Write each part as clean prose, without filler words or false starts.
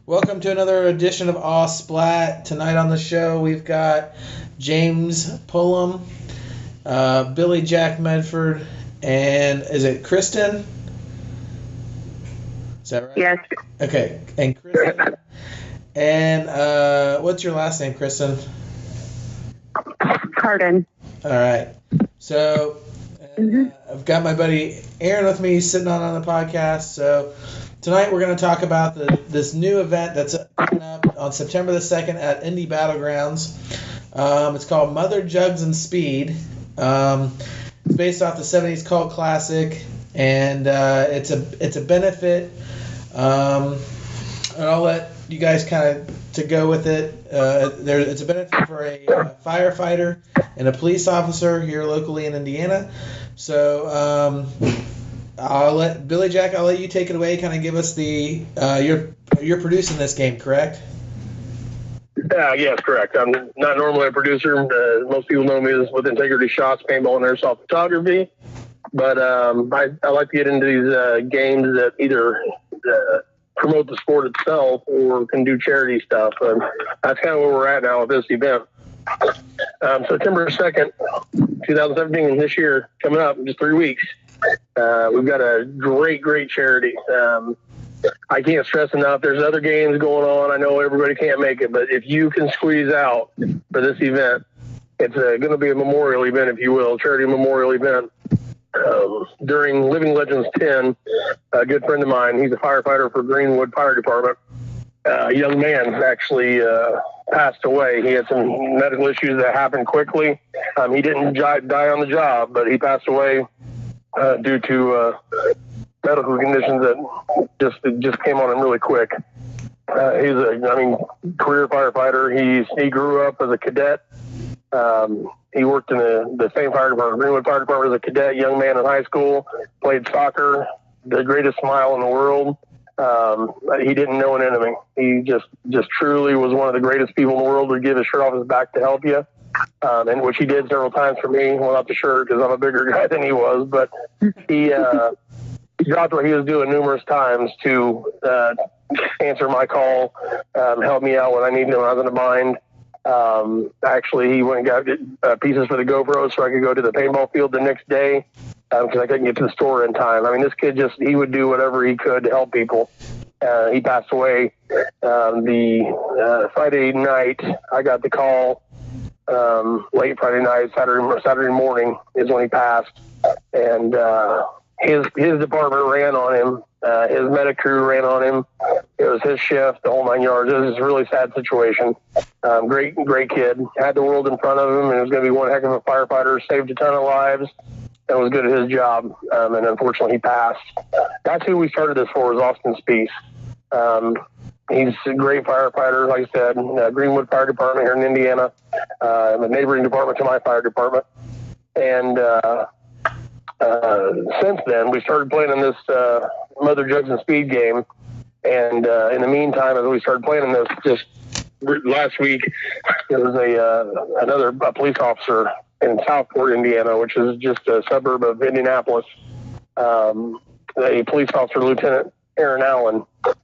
Welcome to another edition of Aw Splat. Tonight on the show we've got James Pullum, Billy Jack Medford, and is it Kristen? Is that right? Yes. Okay, and Kristen. And what's your last name, Kristen? Carden. All right. So I've got my buddy Aaron with me sitting on the podcast. So tonight we're going to talk about this new event that's coming up on September the 2nd at Indy Battlegrounds. It's called Mother Jugs and Speed. It's based off the 70s cult classic, and it's a benefit. And I'll let you guys kind of to go with it. It's a benefit for a firefighter and a police officer here locally in Indiana. So I'll let Billy Jack. I'll let you take it away. Kind of give us the you're producing this game, correct? Yes, correct. I'm not normally a producer. Most people know me as with Integrity Shots, Paintball, and Airsoft Photography. But I like to get into these games that either promote the sport itself or can do charity stuff. And that's kind of where we're at now with this event. September 2nd, 2017, this year, coming up in just 3 weeks. We've got a great charity. I can't stress enough, there's other games going on. I know everybody can't make it, but if you can squeeze out for this event, it's going to be a memorial event, if you will, charity memorial event. During Living Legends 10, a good friend of mine, he's a firefighter for Greenwood Fire Department. A young man actually passed away. He had some medical issues that happened quickly. He didn't die on the job, but he passed away due to medical conditions that just came on him really quick. He's a career firefighter. He grew up as a cadet. He worked in the same fire department, Greenwood Fire Department, as a cadet, young man in high school, played soccer, the greatest smile in the world. He didn't know an enemy. He just truly was one of the greatest people in the world, would give his shirt off his back to help you. And which he did several times for me. Well, not the shirt, because I'm a bigger guy than he was, but he dropped what he was doing numerous times to answer my call, help me out when I needed him. I was in a bind. Actually, he went and got pieces for the GoPro so I could go to the paintball field the next day, because I couldn't get to the store in time. This kid he would do whatever he could to help people. He passed away the Friday night. I got the call late Friday night, Saturday morning is when he passed. And his department ran on him. His medic crew ran on him. It was his shift, the whole 9 yards. It was a really sad situation. Great kid. Had the world in front of him, and was going to be one heck of a firefighter. Saved a ton of lives and was good at his job. And unfortunately, he passed. That's who we started this for, was Austin Spiess. He's a great firefighter, like I said, Greenwood Fire Department here in Indiana, the neighboring department to my fire department. And since then, we started playing in this Mother Jugs and Speed game. And in the meantime, as we started playing in this, just last week, there was another police officer in Southport, Indiana, which is just a suburb of Indianapolis. A police officer, Lieutenant Aaron Allen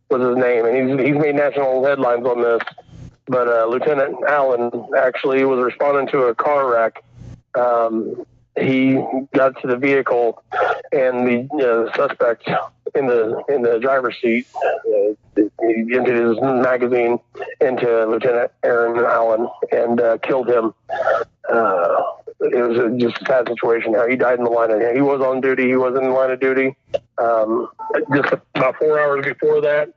was his name, and he's made national headlines on this. But Lieutenant Allen actually was responding to a car wreck. He got to the vehicle, and the suspect in the driver's seat emptied his magazine into Lieutenant Aaron Allen and killed him. It was just a sad situation. How he died in the line of duty. He was on duty. He was in the line of duty. Just about 4 hours before that.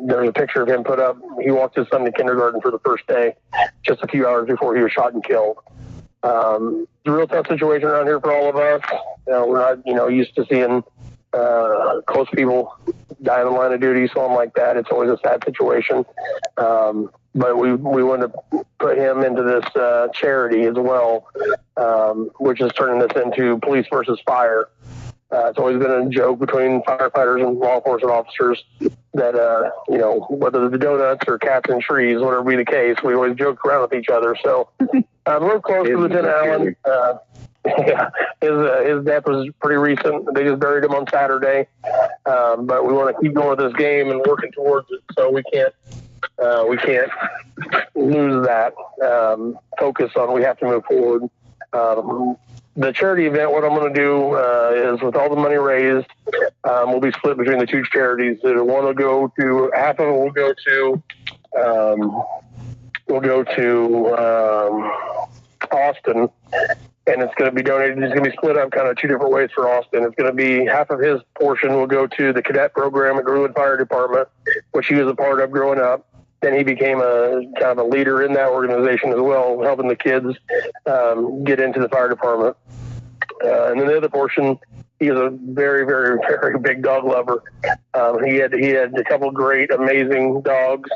There was a picture of him put up. He walked his son to kindergarten for the first day, just a few hours before he was shot and killed. It's a real tough situation around here for all of us. We're not, used to seeing close people die in the line of duty, something like that. It's always a sad situation. But we wanted to put him into this charity as well, which is turning this into Police versus Fire. It's always been a joke between firefighters and law enforcement officers that, whether the donuts or cats and trees, whatever be the case, we always joke around with each other. So we're close to Lieutenant Allen. Yeah, his death was pretty recent. They just buried him on Saturday, but we want to keep going with this game and working towards it. So we can't lose that focus on. We have to move forward. The charity event, what I'm going to do is, with all the money raised, will be split between the two charities. One will go to, half of it will go to Austin, and it's going to be donated. It's going to be split up kind of two different ways for Austin. It's going to be half of his portion will go to the cadet program at Greenwood Fire Department, which he was a part of growing up. Then he became a kind of a leader in that organization as well, helping the kids get into the fire department. And then the other portion, he was a very, very, very big dog lover. He had a couple of great, amazing dogs.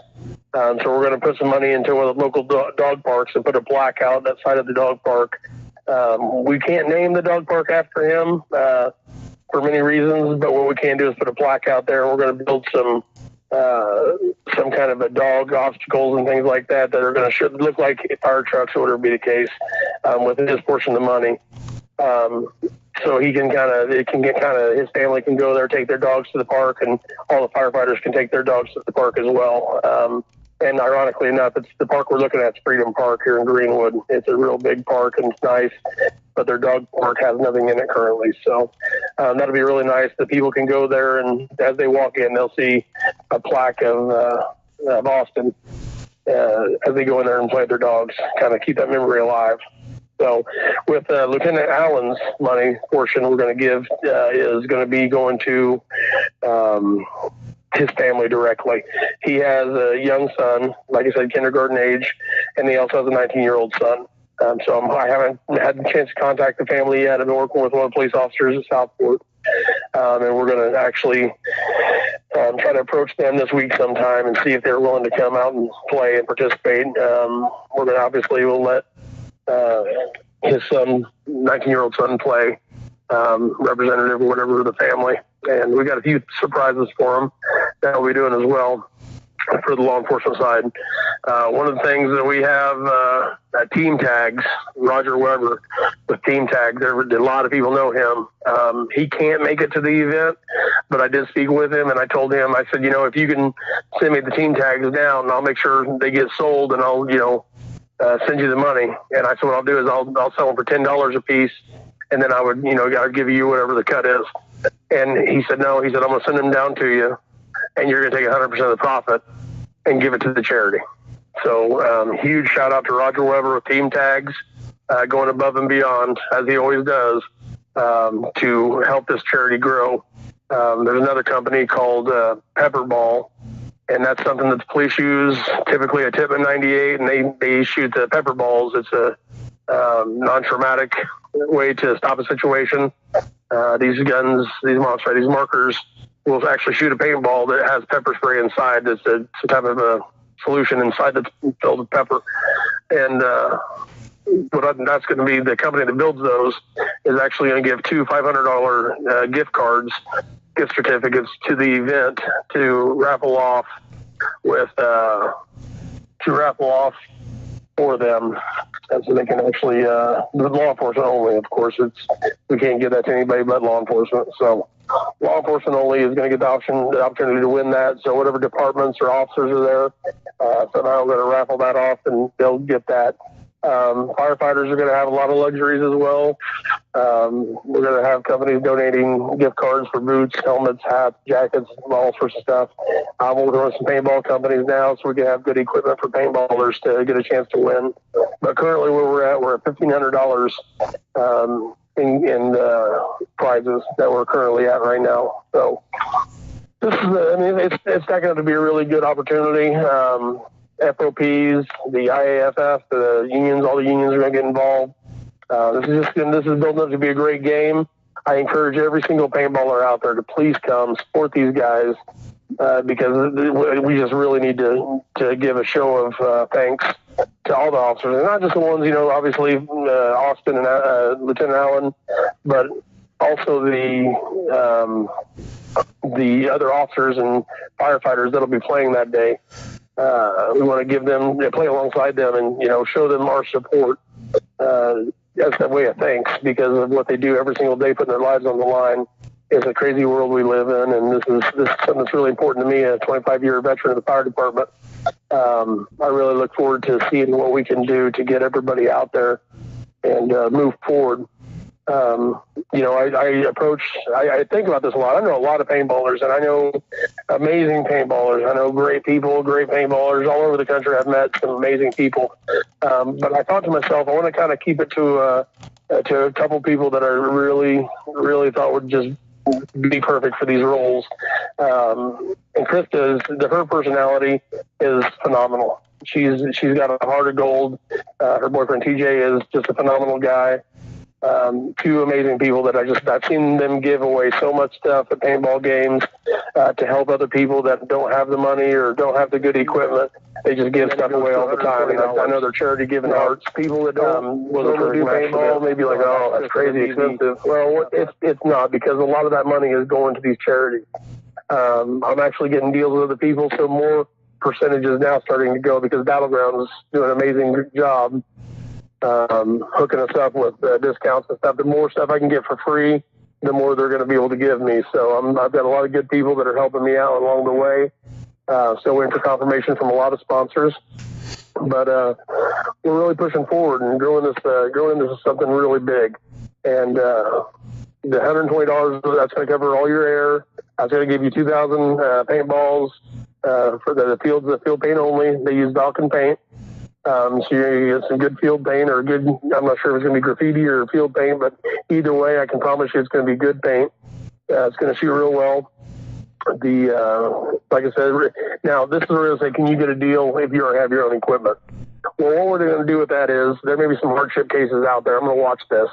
So we're going to put some money into one of the local dog parks and put a plaque out that side of the dog park. We can't name the dog park after him for many reasons, but what we can do is put a plaque out there. We're going to build some kind of a dog obstacles and things like that are going to look like fire trucks or whatever be the case, with his portion of the money. So he can his family can go there, take their dogs to the park, and all the firefighters can take their dogs to the park as well. And ironically enough, it's the park we're looking at, Freedom Park here in Greenwood. It's a real big park and it's nice, but their dog park has nothing in it currently. So that'll be really nice. The people can go there, and as they walk in, they'll see a plaque of Austin as they go in there and play their dogs, kind of keep that memory alive. So with Lieutenant Allen's money portion we're going to give is going to be going to his family directly. He has a young son, like I said, kindergarten age, and he also has a 19-year-old son. So I haven't had the chance to contact the family yet. I've been working with one of the police officers at Southport, and we're going to actually try to approach them this week sometime and see if they're willing to come out and play and participate. We're going to obviously will let his son, 19-year-old son, play representative or whatever of the family. And we got a few surprises for him that we'll be doing as well for the law enforcement side. One of the things that we have at Team Tags, Roger Weber with Team Tags, a lot of people know him. He can't make it to the event, but I did speak with him, and I told him, I said, if you can send me the Team Tags down, and I'll make sure they get sold, and I'll, send you the money. And I said, what I'll do is I'll sell them for $10 a piece, and then I would, I'd give you whatever the cut is. And he said, no, he said, I'm going to send them down to you, and you're going to take 100% of the profit and give it to the charity. So huge shout out to Roger Weber with Team Tags, going above and beyond, as he always does, to help this charity grow. There's another company called Pepperball, and that's something that the police use, typically a Tippmann 98, and they shoot the pepper balls. It's a non-traumatic way to stop a situation. These guns, these markers will actually shoot a paintball that has pepper spray inside. That's some type of a solution inside that's filled with pepper. And that's going to be the company that builds those is actually going to give two $500 gift certificates to the event to raffle off for them. And so they can actually, the law enforcement only, of course, we can't give that to anybody but law enforcement. So law enforcement only is going to get the opportunity to win that. So whatever departments or officers are there, somehow we're going to raffle that off and they'll get that. Firefighters are going to have a lot of luxuries as well. We're going to have companies donating gift cards for boots, helmets, hats, jackets, all sorts of stuff. We're working with some paintball companies now, so we can have good equipment for paintballers to get a chance to win. But currently where we're at $1,500 in prizes that we're currently at right now. So this is, it's not going to be a really good opportunity. FOPs, the IAFF, the unions, all the unions are going to get involved. This is building up to be a great game. I encourage every single paintballer out there to please come support these guys because we just really need to give a show of thanks to all the officers, and not just the ones, obviously Austin and Lieutenant Allen, but also the other officers and firefighters that'll be playing that day. We want to give them, play alongside them and, show them our support. that's the way it thinks, because of what they do every single day, putting their lives on the line. It's a crazy world we live in, and this is something that's really important to me, a 25-year veteran of the fire department. I really look forward to seeing what we can do to get everybody out there and move forward. I think about this a lot. I know a lot of paintballers, and I know amazing paintballers. I know great people, great paintballers all over the country. I've met some amazing people. But I thought to myself, I want to kind of keep it to a couple people that I really, really thought would just be perfect for these roles. And Krista's, her personality is phenomenal. She's got a heart of gold. Her boyfriend TJ is just a phenomenal guy. Two amazing people that I've seen them give away so much stuff at paintball games to help other people that don't have the money or don't have the good equipment. They just give stuff away all the time. And I know they're charity giving hearts. People that don't do paintball may be like, oh, that's crazy expensive. Well, it's not, because a lot of that money is going to these charities. I'm actually getting deals with other people, so more percentages now starting to go, because Battlegrounds is doing an amazing job hooking us up with discounts and stuff. The more stuff I can get for free, the more they're going to be able to give me. So I've got a lot of good people that are helping me out along the way. Still waiting for confirmation from a lot of sponsors, but we're really pushing forward and growing this is something really big. And the $120, that's going to cover all your air. I was going to give you 2,000 paintballs for the field paint only. They use Balkan paint. So you get some good field paint, or good, I'm not sure if it's going to be graffiti or field paint, but either way, I can promise you it's going to be good paint. It's going to shoot real well. Like I said, now this is where I say, can you get a deal if you have your own equipment? Well, what we're going to do with that is, there may be some hardship cases out there. I'm going to watch this.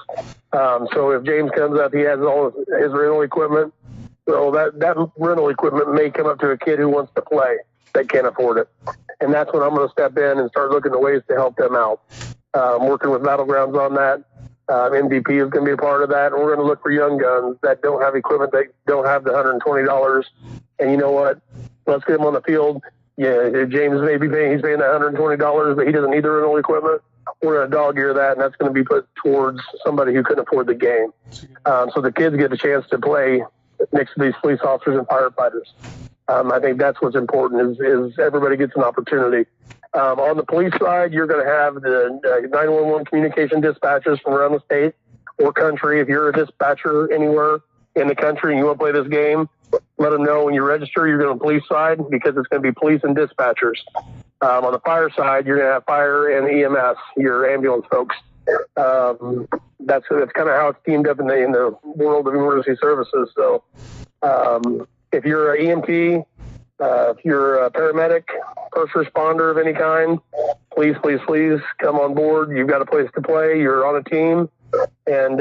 So if James comes up, he has all his rental equipment. So that rental equipment may come up to a kid who wants to play that can't afford it. And that's when I'm going to step in and start looking at ways to help them out. Working with Battlegrounds on that. MVP is going to be a part of that. And we're going to look for young guns that don't have equipment, that don't have the $120. And you know what? Let's get them on the field. Yeah, James may be paying, he's paying that $120, but he doesn't need the rental equipment. We're going to dog ear that, and that's going to be put towards somebody who couldn't afford the game. So the kids get a chance to play next to these police officers and firefighters. I think that's what's important, is everybody gets an opportunity. On the police side, you're going to have the 911 communication dispatchers from around the state or country. If you're a dispatcher anywhere in the country and you want to play this game, let them know when you register you're going to police side, because it's going to be police and dispatchers. On the fire side, you're going to have fire and EMS, your ambulance folks. That's kind of how it's teamed up in the world of emergency services. So if you're an EMT, if you're a paramedic, first responder of any kind, please come on board. You've got a place to play. You're on a team. And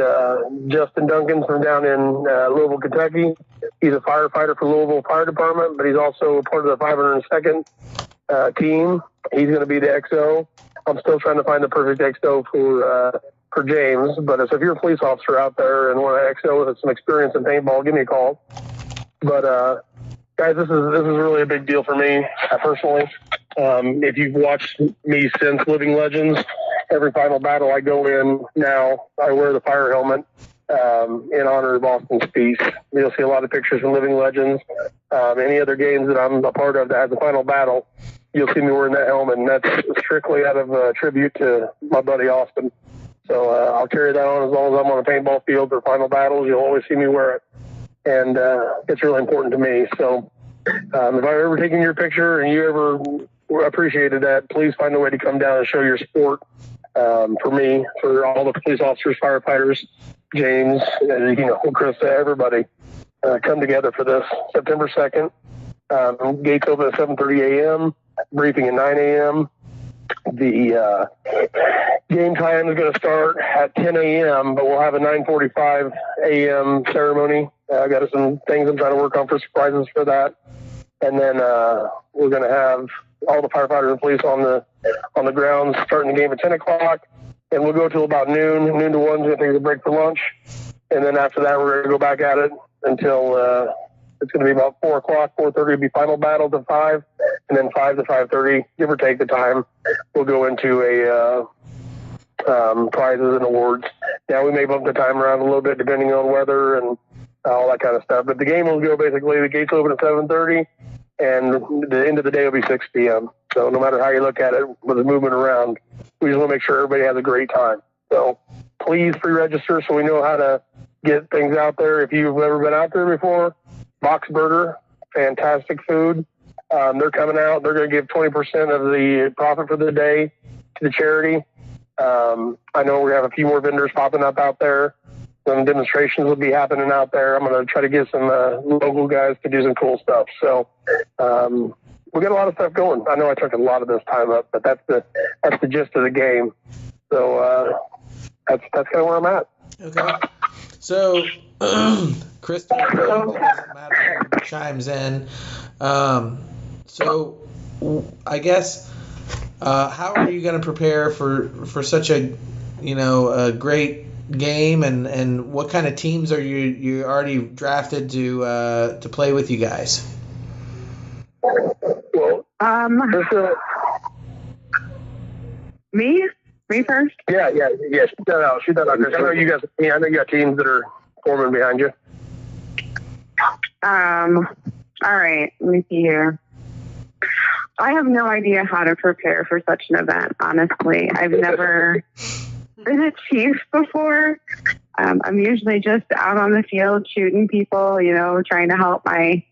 Justin Duncan from down in Louisville, Kentucky, he's a firefighter for Louisville Fire Department, but he's also a part of the 502nd team. He's going to be the XO. I'm still trying to find the perfect XO for James. But so if you're a police officer out there and want an XO with some experience in paintball, give me a call. But guys, this is really a big deal for me personally. If you've watched me since Living Legends, every final battle I go in now, I wear the fire helmet in honor of Austin's peace. You'll see a lot of pictures from Living Legends. Any other games that I'm a part of that has a final battle, you'll see me wearing that helmet, and that's strictly out of tribute to my buddy Austin. So I'll carry that on as long as I'm on a paintball field for final battles. You'll always see me wear it. And it's really important to me. So if I've ever taken your picture and you ever appreciated that, please find a way to come down and show your support for me, for all the police officers, firefighters, James, Krista, everybody. Come together for this. September 2nd. Gates open at 7:30 a.m., briefing at 9 a.m. The game time is going to start at 10 a.m., but we'll have a 9:45 a.m. ceremony. I got some things I'm trying to work on for surprises for that. And then we're going to have all the firefighters and police on the grounds starting the game at 10 o'clock. And we'll go till about noon to 1, to take a break for lunch. And then after that, we're going to go back at it until it's going to be about 4 o'clock, 4:30 will be final battle to 5. And then 5 to 5:30, give or take the time, we'll go into a prizes and awards. Now we may bump the time around a little bit depending on weather and all that kind of stuff. But the game will go basically, the gates open at 7:30 and the end of the day will be 6 p.m. So no matter how you look at it with the movement around, we just want to make sure everybody has a great time. So please pre-register so we know how to get things out there. If you've never been out there before, Box Burger, fantastic food. They're coming out. They're going to give 20% of the profit for the day to the charity. I know we have a few more vendors popping up out there. Some demonstrations will be happening out there. I'm going to try to get some local guys to do some cool stuff. So we got a lot of stuff going. I know I took a lot of this time up, but that's the gist of the game. So that's kind of where I'm at. Okay. So Crystal chimes in. So I guess how are you going to prepare for such a great game, and what kind of teams are you already drafted to play with you guys? Well, me first. Yeah. Shoot that out. I know you guys. Yeah, I know you got teams that are forming behind you. All right. Let me see here. I have no idea how to prepare for such an event, honestly. I've never been a chief before. I'm usually just out on the field shooting people, trying to help my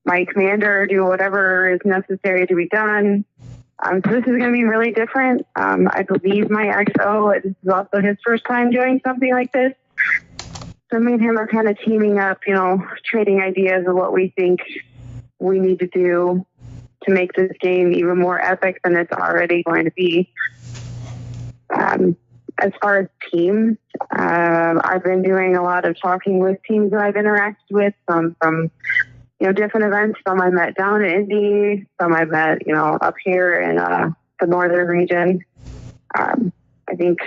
commander do whatever is necessary to be done. So this is going to be really different. I believe my XO, this is also his first time doing something like this. So me and him are kind of teaming up, trading ideas of what we think we need to do to make this game even more epic than it's already going to be. As far as teams, I've been doing a lot of talking with teams that I've interacted with, some from different events. Some I met down at Indy, some I met up here in the northern region. I think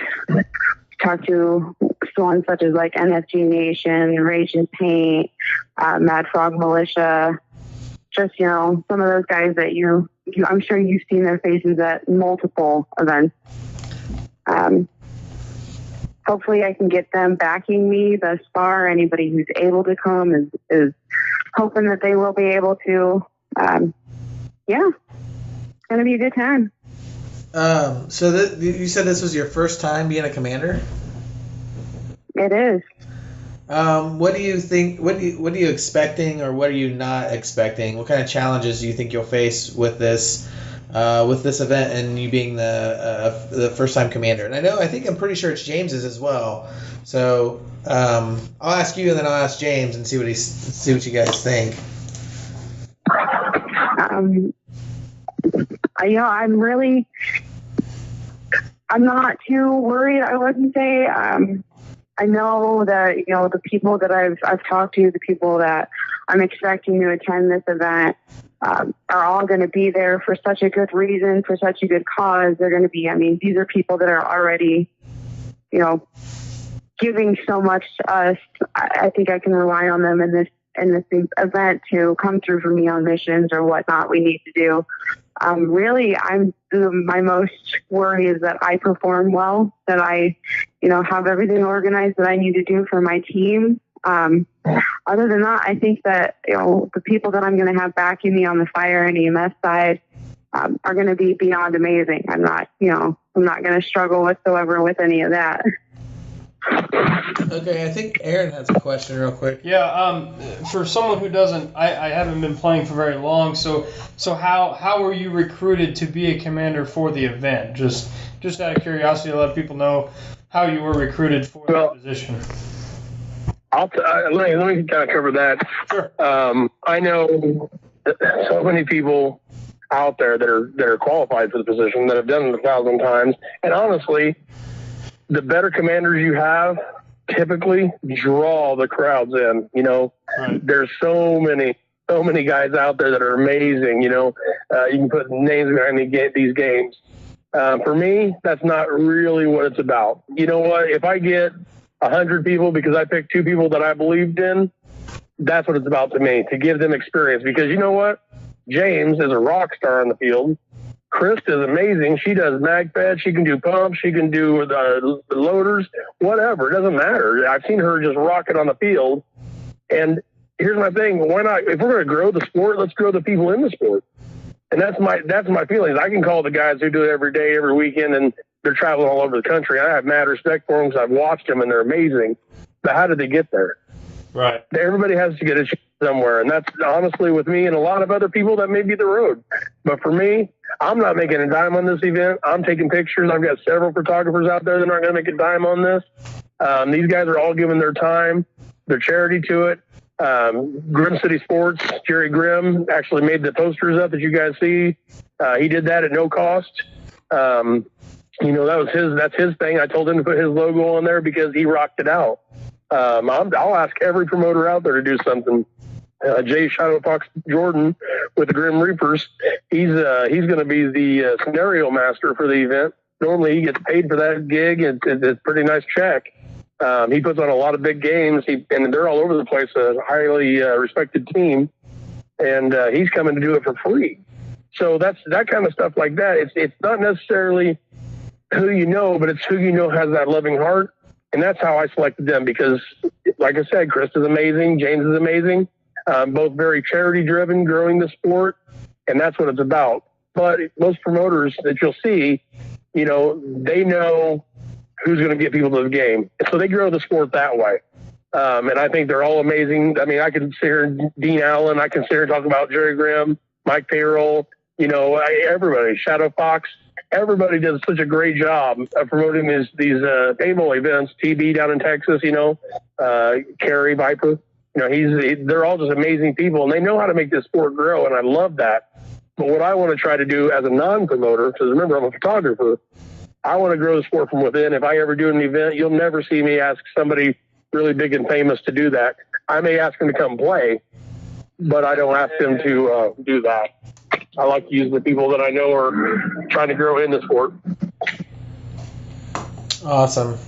talked to ones such as like NFG Nation, Rage and Paint, Mad Frog Militia. Just some of those guys that I'm sure you've seen their faces at multiple events. Hopefully I can get them backing me thus far. Anybody who's able to come is hoping that they will be able to. It's going to be a good time. So you said this was your first time being a commander? It is. What do you think? What are you expecting, or what are you not expecting? What kind of challenges do you think you'll face with this event, and you being the first time commander? And I'm pretty sure it's James's as well. So I'll ask you, and then I'll ask James, and see what you guys think. I'm not too worried, I wouldn't say. I know that, the people that I've talked to, the people that I'm expecting to attend this event, are all going to be there for such a good reason, for such a good cause. They're going to be, these are people that are already, giving so much to us. I think I can rely on them in this event to come through for me on missions or whatnot we need to do. Really, my most worry is that I perform well, that I, have everything organized that I need to do for my team. Other than that, I think that, the people that I'm going to have backing me on the fire and EMS side, are going to be beyond amazing. I'm not going to struggle whatsoever with any of that. Okay, I think Aaron has a question real quick. Yeah, for someone who doesn't, I haven't been playing for very long, so how were you recruited to be a commander for the event? Just out of curiosity, to let people know how you were recruited for that position. Let me kind of cover that. Sure. I know so many people out there that are qualified for the position, that have done it 1,000 times, and honestly, the better commanders you have typically draw the crowds in. Right. There's so many guys out there that are amazing. You can put names behind these games. For me, that's not really what it's about. You know what? If I get 100 people because I picked 2 people that I believed in, that's what it's about to me, to give them experience. Because you know what? James is a rock star on the field. Chris is amazing. She does mag fed. She can do pumps. She can do the loaders, whatever. It doesn't matter. I've seen her just rock it on the field. And here's my thing. Why not? If we're going to grow the sport, let's grow the people in the sport. And that's my feelings. I can call the guys who do it every day, every weekend, and they're traveling all over the country. I have mad respect for them because I've watched them, and they're amazing. But how did they get there? Right. Everybody has to get a chance somewhere. And that's honestly with me and a lot of other people, that may be the road. But for me, I'm not making a dime on this event. I'm taking pictures. I've got several photographers out there that aren't going to make a dime on this. These guys are all giving their time, their charity to it. Grim City Sports, Jerry Grimm actually made the posters up that you guys see. He did that at no cost. That's his thing. I told him to put his logo on there because he rocked it out. I'll ask every promoter out there to do something. Jay Shadow Fox Jordan with the Grim Reapers, he's going to be the scenario master for the event. Normally he gets paid for that gig. It's a pretty nice check. He puts on a lot of big games, and they're all over the place, a highly respected team, and he's coming to do it for free. So that's that kind of stuff like that. It's not necessarily who you know, but it's who you know has that loving heart, and that's how I selected them because, like I said, Chris is amazing, James is amazing, both very charity-driven, growing the sport, and that's what it's about. But most promoters that you'll see, they know who's going to get people to the game. So they grow the sport that way. And I think they're all amazing. I mean, I can sit here, Dean Allen, I can sit here and talk about Jerry Grimm, Mike Farrell, everybody, Shadow Fox, everybody does such a great job of promoting these paintball events. TB down in Texas, Kerry Viper, they're all just amazing people, and they know how to make this sport grow, and I love that. But what I want to try to do as a non-promoter, because remember, I'm a photographer, I want to grow the sport from within. If I ever do an event, you'll never see me ask somebody really big and famous to do that. I may ask them to come play, but I don't ask them to do that. I like to use the people that I know are trying to grow in the sport. Awesome.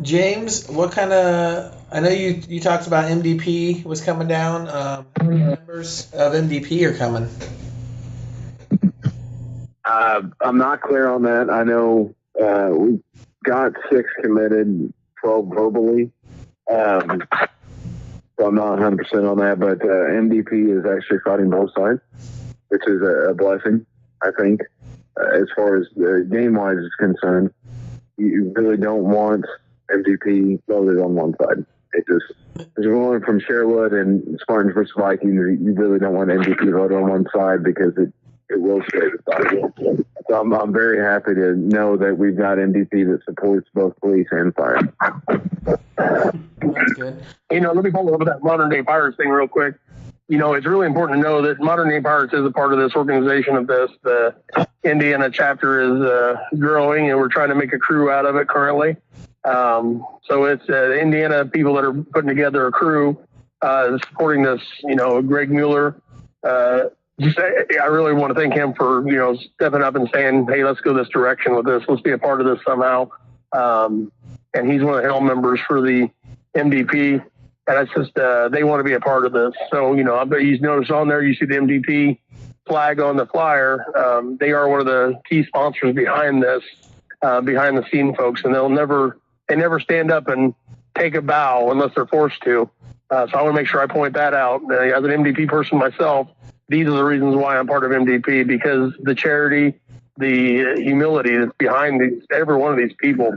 James, what kind of... I know you talked about MDP was coming down. How many members of MDP are coming? I'm not clear on that. I know we got 6 committed, 12 verbally. So I'm not 100% on that, but MDP is actually fighting both sides, which is a blessing, I think. As far as the game-wise is concerned, you really don't want MDP loaded on one side. It just, as we're going from Sherwood and Spartans versus Vikings, you really don't want MDP loaded on one side because it will sway the side. So I'm very happy to know that we've got MDP that supports both police and fire. That's good. Let me follow up with that Modern Day Pirates thing real quick. It's really important to know that Modern Day Pirates is a part of this organization of this. The Indiana chapter is growing, and we're trying to make a crew out of it currently. So it's Indiana people that are putting together a crew supporting this, Greg Mueller. I really want to thank him for, stepping up and saying, hey, let's go this direction with this. Let's be a part of this somehow. And he's one of the helm members for the MDP. And it's just, they want to be a part of this. So, I bet you've noticed on there, you see the MDP flag on the flyer. They are one of the key sponsors behind this, behind the scene folks. And they never stand up and take a bow unless they're forced to. So I want to make sure I point that out. As an MDP person myself, these are the reasons why I'm part of MDP, because the charity, the humility that's behind every one of these people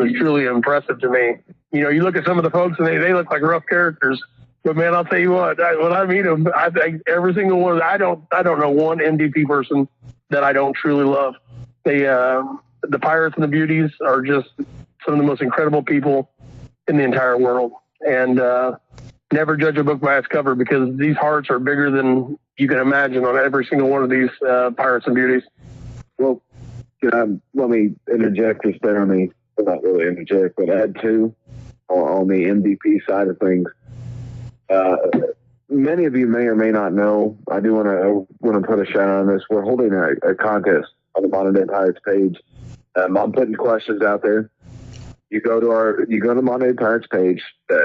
is truly impressive to me. You look at some of the folks and they look like rough characters, but man, I'll tell you what, when I meet them, I think every single one, I don't know one MDP person that I don't truly love. The Pirates and the Beauties are just some of the most incredible people in the entire world. And, never judge a book by its cover, because these hearts are bigger than you can imagine on every single one of these Pirates and Beauties. Well, let me interject just there not really interject, but add to on the MDP side of things. Many of you may or may not know, I do want to put a shout out on this. We're holding a contest on the Modern Day Pirates page. I'm putting questions out there. You go to Modern Day Pirates page,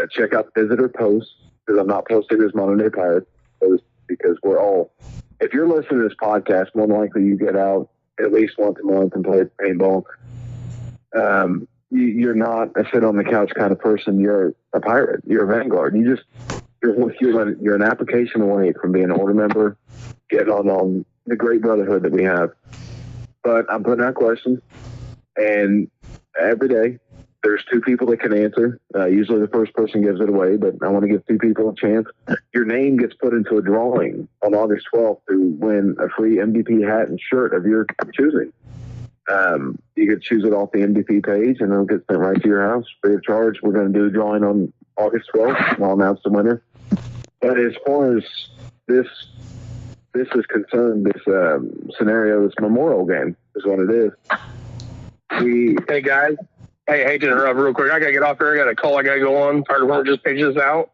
check out visitor posts, because I'm not posting as Modern Day Pirates, because we're all if you're listening to this podcast, more than likely you get out at least once a month and play paintball. You're not a sit on the couch kind of person. You're a pirate. You're a vanguard. You're an application away from being an order member, getting on the great brotherhood that we have. But I'm putting out questions, and every day there's two people that can answer. Usually the first person gives it away, but I want to give two people a chance. Your name gets put into a drawing on August 12th to win a free MVP hat and shirt of your choosing. You could choose it off the MVP page, and it'll get sent right to your house free of charge. We're going to do a drawing on August 12th. I'll announce the winner. But as far as this is concerned, this scenario, this memorial game is what it is. Hey guys, hate to interrupt real quick. I gotta get off here. I got a call I gotta go on. Fire department just paged us out.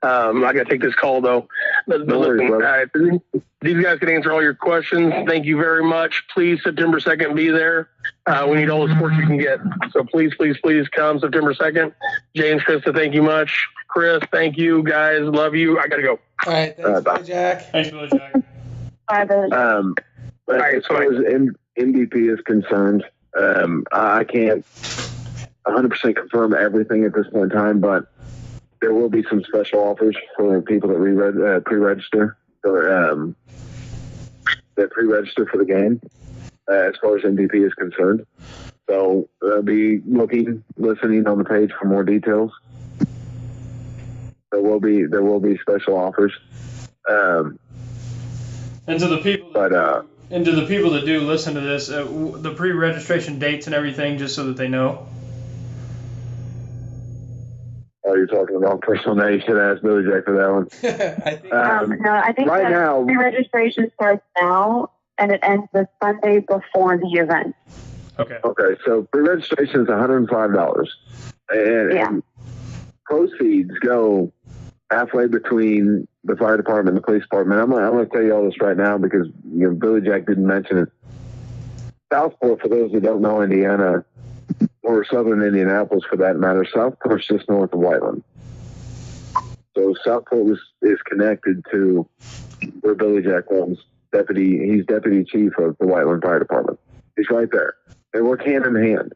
I gotta take this call though. But listen, these guys can answer all your questions. Thank you very much. Please, September 2nd, be there. We need all the support you can get. So please come September 2nd. James, Krista, thank you much. Chris, thank you guys. Love you. I gotta go. All right, thanks, Billy Jack. Thanks, Billy Jack. Bye, Billy Jack. But as far as MVP is concerned, I can't 100% confirm everything at this point in time, but there will be some special offers for people that pre-register or that pre-register for the game as far as MVP is concerned. So I'll be listening on the page for more details. There will be special offers. And to the people that do listen to this, the pre-registration dates and everything, just so that they know. Oh, you're talking about personal name. You should ask Billy Jack for that one. I think right now pre-registration starts now and it ends the Sunday before the event. Okay. So pre-registration is $105, and proceeds go halfway between the fire department and the police department. I'm going to tell you all this right now because Billy Jack didn't mention it. Southport, for those who don't know Indiana, or southern Indianapolis for that matter, Southport's just north of Whiteland. So Southport is connected to where Billy Jack was. He's deputy chief of the Whiteland Fire Department. He's right there. They work hand in hand.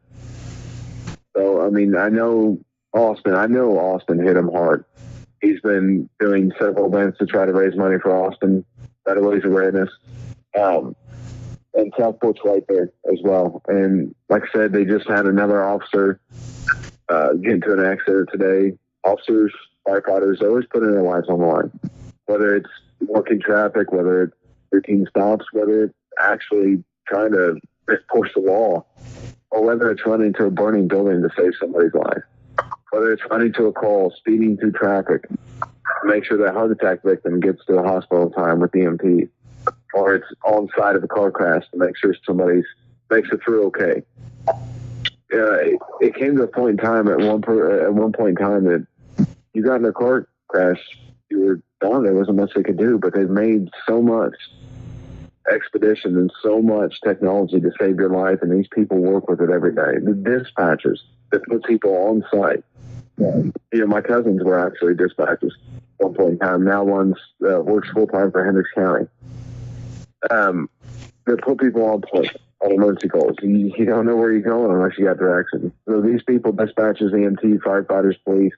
So, I mean, I know Austin hit him hard. He's been doing several events to try to raise money for Austin, better raise awareness. And Southport's right there as well. And like I said, they just had another officer get into an accident today. Officers, firefighters, they always put their lives on the line. Whether it's working traffic, whether it's routine stops, whether it's actually trying to enforce the law, or whether it's running to a burning building to save somebody's life. Whether it's running to a call, speeding through traffic, to make sure that heart attack victim gets to the hospital in time with EMT. Or it's on side of a car crash to make sure somebody makes it through okay. It came to a point in time at one point in time that you got in a car crash, you were done. There wasn't much they could do, but they've made so much expedition and so much technology to save your life, and these people work with it every day. The dispatchers that put people on site. My cousins were actually dispatchers at one point in time. Now one's works full time for Hendricks County. They put people on point on emergency calls. You don't know where you're going unless you got directions. So these people, dispatchers, EMT, firefighters, police,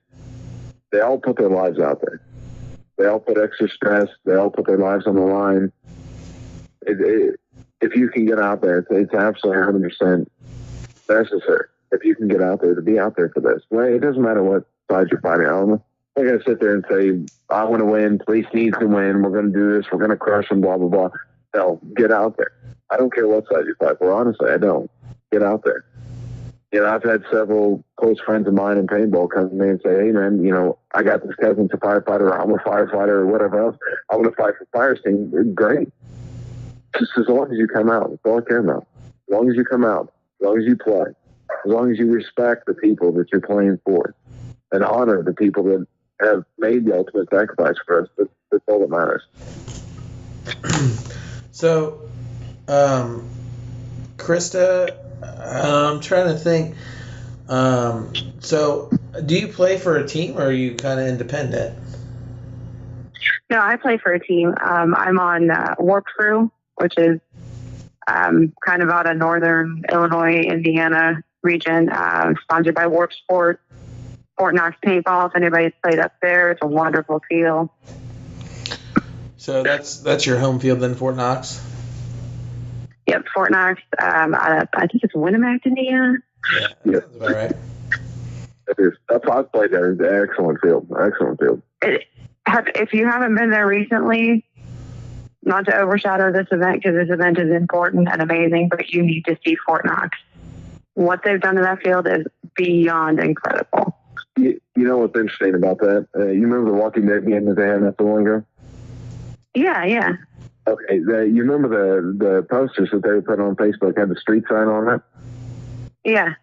they all put their lives out there. They all put extra stress. They all put their lives on the line. If you can get out there, it's absolutely 100% necessary. If you can get out there, to be out there for this. Well, it doesn't matter what side you're fighting. I'm not going to sit there and say, I want to win, police needs to win, we're going to do this, we're going to crush them, blah, blah, blah. No, get out there. I don't care what side you fight for. Honestly, I don't. Get out there. I've had several close friends of mine in paintball come to me and say, hey, man, I got this cousin's a firefighter, or I'm a firefighter, or whatever else. I want to fight for fire team. Great. Just as long as you come out. That's all I care about. As long as you come out. As long as you play. As long as you respect the people that you're playing for. And honor the people that have made the ultimate sacrifice for us. That's all that matters. So, Krista, I'm trying to think. So, do you play for a team or are you kind of independent? No, I play for a team. I'm on Warp Crew, which is kind of out of northern Illinois, Indiana region, sponsored by Warp Sport, Fort Knox Paintball. If anybody's played up there, it's a wonderful field. So that's your home field then, Fort Knox? Yep, Fort Knox. I think it's Winnemac, Indiana. Yeah, that's about right. That's why I played there. It's an excellent field. If you haven't been there recently, not to overshadow this event because this event is important and amazing, but you need to see Fort Knox. What they've done to that field is beyond incredible. You know what's interesting about that? You remember the Walking Dead game that they had not so long ago? Yeah. Okay, you remember the posters that they put on Facebook had the street sign on it? Yeah.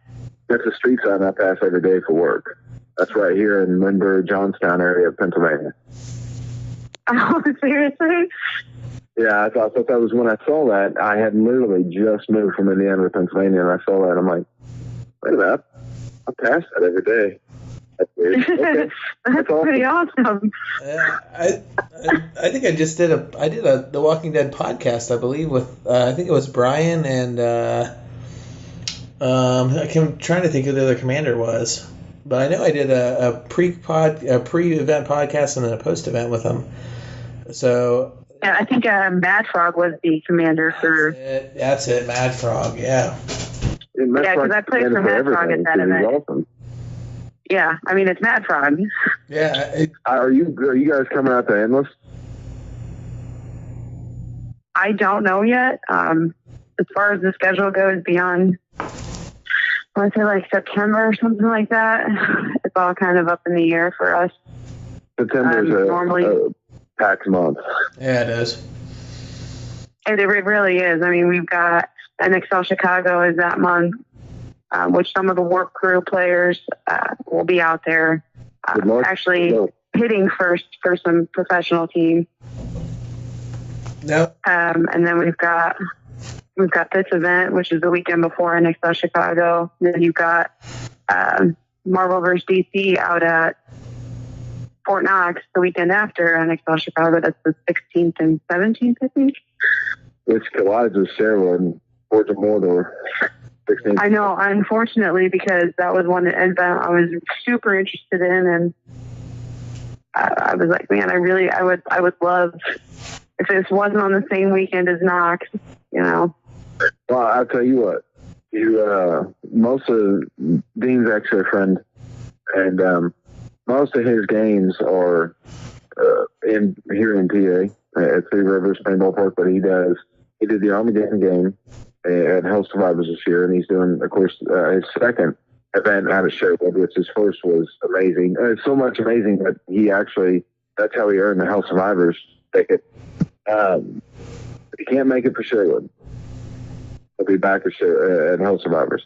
That's a street sign I pass every day for work. That's right here in Lindbergh, Johnstown area of Pennsylvania. Oh, seriously? Yeah, I thought that was when I saw that. I had literally just moved from Indiana to Pennsylvania, and I saw that. I'm like, wait a minute, I pass that every day. That's weird. Okay. That's pretty awesome. I think I did the Walking Dead podcast, I believe, with I think it was Brian and I'm trying to think who the other commander was, but I know I did a pre-event podcast and then a post-event with him. So yeah, I think Mad Frog was the commander for. That's it, Mad Frog. Yeah. Yeah, because I played for Mad Frog at that event. Awesome. Yeah, I mean it's Mad Frog. Yeah. Are you guys coming out to Endless? I don't know yet. As far as the schedule goes, beyond, I want to say like September or something like that. It's all kind of up in the air for us. September's normally a packed month. Yeah, it is. It really is. I mean, we've got NXL Chicago is that month, which some of the Warp Crew players will be out there actually hitting first for some professional teams. No. And then we've got this event, which is the weekend before NXL Chicago. Then you've got Marvel vs. DC out at Fort Knox the weekend after NXL Chicago. That's the 16th and 17th, I think. Which collides with Sarah and Forge of Mordor. 16th. I know, unfortunately, because that was one event I was super interested in, and I was like, man, I would love if this wasn't on the same weekend as Knox, you know. Well, I'll tell you what. Most of Dean's actually a friend, and most of his games are here in PA at Three Rivers Paintball Park. But he did the Armageddon game at Hell Survivors this year, and he's doing, of course, his second event out of Sherwood, which his first was amazing. It's so much amazing that that's how he earned the Hell Survivors ticket. If he can't make it for Sherwood, he'll be back at Hell Survivors.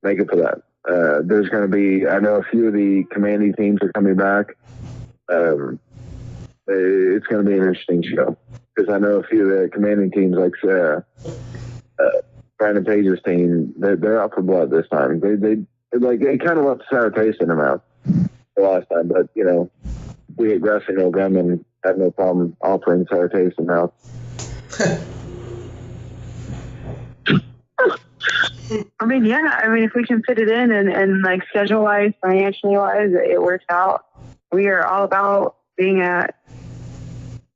Make it for that. There's going to be, I know a few of the commanding teams are coming back. It's going to be an interesting show because I know a few of the commanding teams, like Brandon Page's team, they're out for blood this time. They kind of left a sour taste in their mouth the last time, but you know, we at Grassy know them and have no problem offering sour taste in mouth. I mean, yeah. I mean, if we can fit it in and like schedule-wise, financially-wise, it works out. We are all about being at,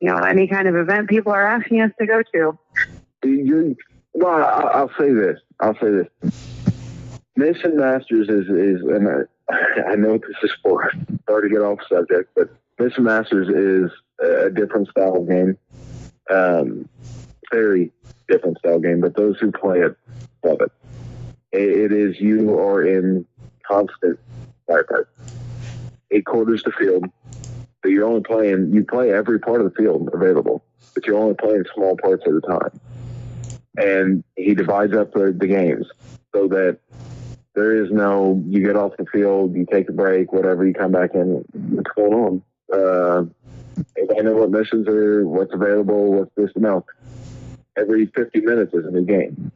any kind of event people are asking us to go to. Well, I'll say this. Mission Masters is and I know this is sorry to get off subject, but Mission Masters is a different style of game. Very different style game, but those who play it love it. It is, you are in constant firefight. 8 quarters the field, but you play every part of the field available, but you're only playing small parts at a time. And he divides up the games so that there is no, you get off the field, you take a break, whatever, you come back in, what's going on? If I know what missions are, what's available, what's this, no. Every 50 minutes is a new game.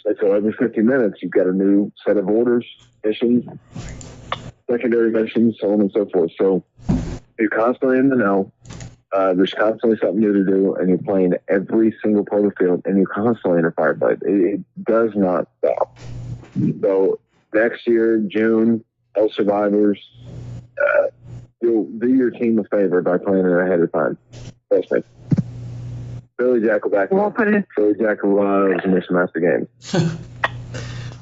And so every 50 minutes, you've got a new set of orders, missions, secondary missions, so on and so forth. So You're constantly in the know. There's constantly something new to do, and you're playing every single part of the field, and you're constantly in a firefight. It does not stop. So next year, June, Hell Survivors, you'll do your team a favor by playing it ahead of time. Trust me. Billy Jack will back me. Billy Jack loves Mission Master games.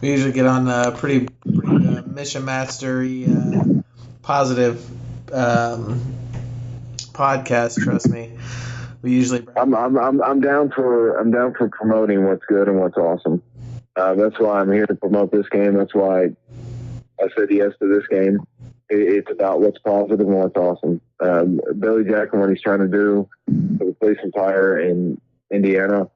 We usually get on pretty Mission Mastery positive podcast. Trust me. We usually. I'm down for promoting what's good and what's awesome. That's why I'm here to promote this game. That's why I said yes to this game. It's about what's positive and what's awesome. Billy Jack and what he's trying to do for the police and fire in Indiana,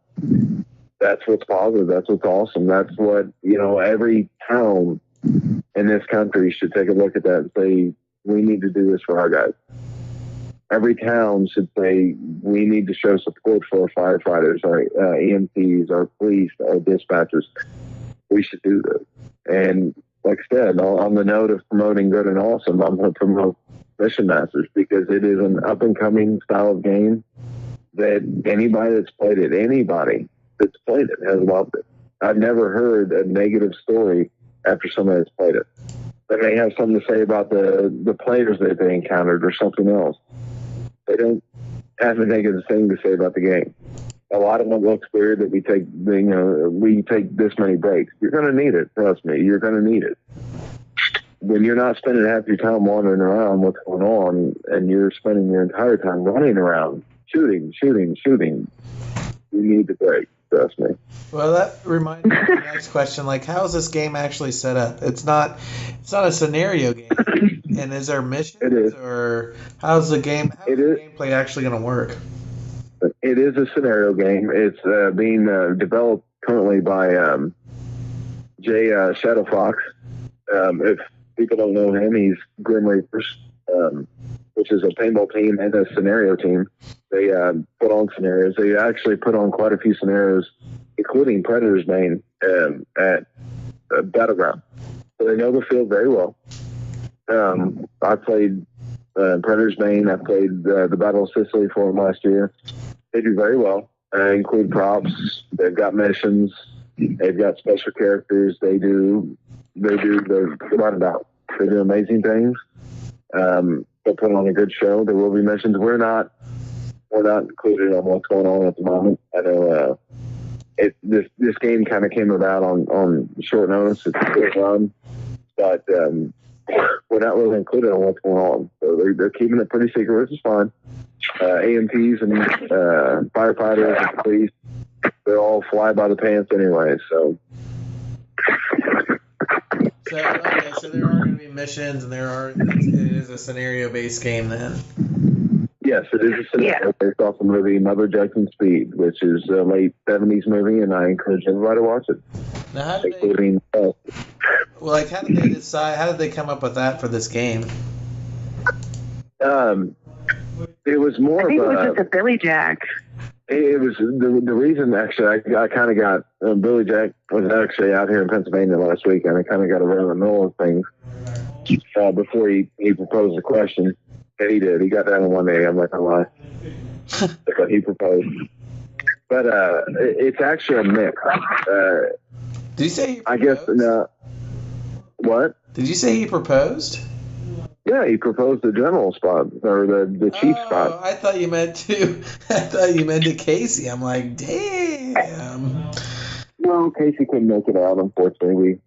that's what's positive. That's what's awesome. That's what, every town in this country should take a look at that and say, we need to do this for our guys. Every town should say, we need to show support for our firefighters, our EMTs, our police, our dispatchers. We should do this. And like I said, on the note of promoting good and awesome, I'm going to promote Mission Masters because it is an up-and-coming style of game that anybody that's played it has loved it. I've never heard a negative story after somebody that's played it. They may have something to say about the players that they encountered or something else. They don't have a negative thing to say about the game. A lot of them looks weird that we take this many breaks. You're going to need it. Trust me, you're going to need it. When you're not spending half your time wandering around what's going on, and you're spending your entire time running around, shooting, you need the break. Trust me. Well, that reminds me of the next question. Like, how is this game actually set up? It's not a scenario game. And is there missions? It is. Or how's the gameplay actually going to work? It is a scenario game. It's being developed currently by Jay Shadowfox. If people don't know him, he's Grim Reapers, which is a paintball team and a scenario team. They put on scenarios. They actually put on quite a few scenarios, including Predator's Bane at Battleground. So they know the field very well. I played Predator's Bane. I played the Battle of Sicily for them last year. They do very well. Include props. They've got missions. They've got special characters. They do the runabout. They do amazing things. They'll put on a good show. There will be missions. We're not included on what's going on at the moment. I know this game kind of came about on short notice. It's a good run, but we're not really included on what's going on. So they're keeping it pretty secret, which is fine. AMTs and firefighters and police, they're all fly by the pants anyway. So there are going to be missions, and it is a scenario-based game then. Yes, it is a scenario based off the movie Mother Judgment Speed, which is a late 70s movie, and I encourage everybody to watch it. Now, how did they decide? How did they come up with that for this game? It was more I think it was just a Billy Jack. It was the reason, actually, I kind of got Billy Jack was actually out here in Pennsylvania last week, and I kind of got around the middle of things before he proposed the question. And he did. He got down in one day. I'm not gonna lie. But he proposed. But it's actually a mix. Did you say he proposed? I guess no. What? Did you say he proposed? Yeah, he proposed the general spot or the chief spot. I thought you meant to Casey. I'm like, damn. No, Casey couldn't make it out, unfortunately.